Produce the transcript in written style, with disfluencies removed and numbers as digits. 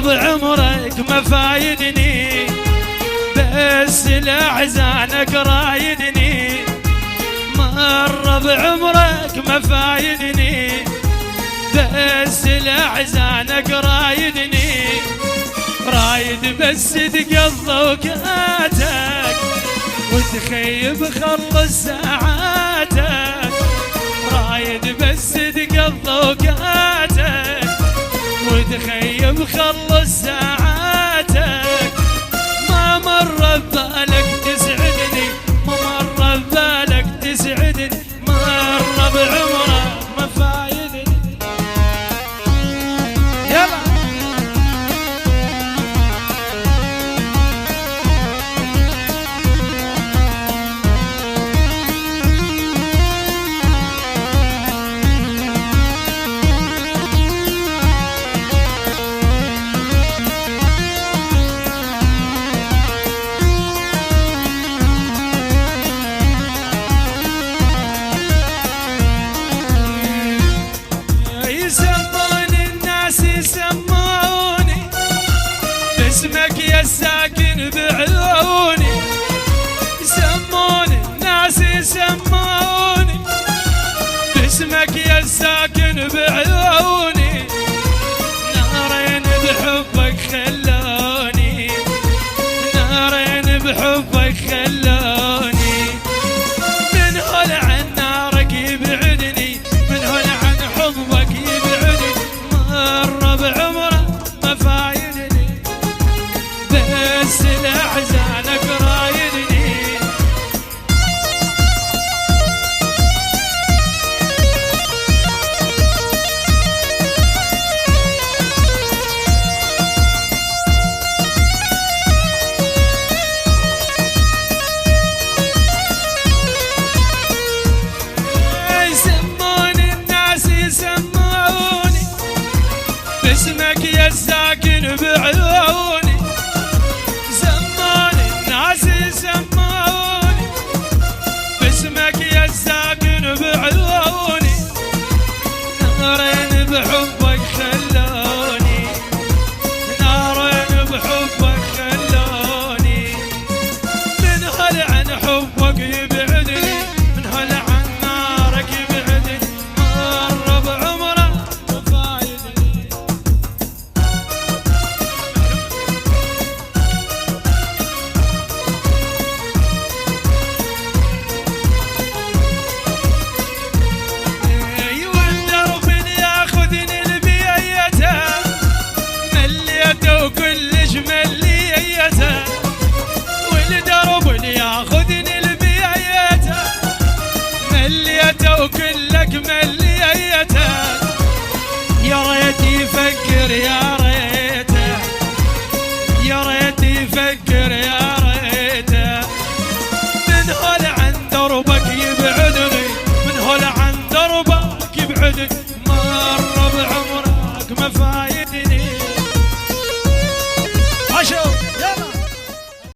بعمرك ما فايدني، بس لأحزانك رايدني. مر بعمرك ما فايدني، بس لأحزانك رايدني. رايد بس تقضى وقتك وتخيب خلص ساعاتك. رايد بس تقضى وقتك وتخيب خلص ساعاتك. ما مر ببالك تسعدني، ما مر ببالك تسعدني. مر بعمرك ما فايدني. يلا اسمك يا الساكن بعيوني. سموني الناس يسموني باسمك يا الساكن بعيوني. نارين بحبك خلوني، نارين بحبك خلوني. من هول عن نارك يبعدني، من هول عن حبك يبعدني. مر بعمرك ما فايدني، بس لأحزانك رايدني. يسموني الناس يسموني باسمك يا الساكن بعيوني. سموني باسمك يا الساكن بعيوني. نارين بحبك خلوني، نارين بحبك خلوني. من هل عن حبك يبعدني، من هل عن نارك يبعدني. مر بعمرك ما فايدني. وكلش مليته والدرب اللي ياخذني البيته. مليته وكلك مليته. يا ريت يفكر يا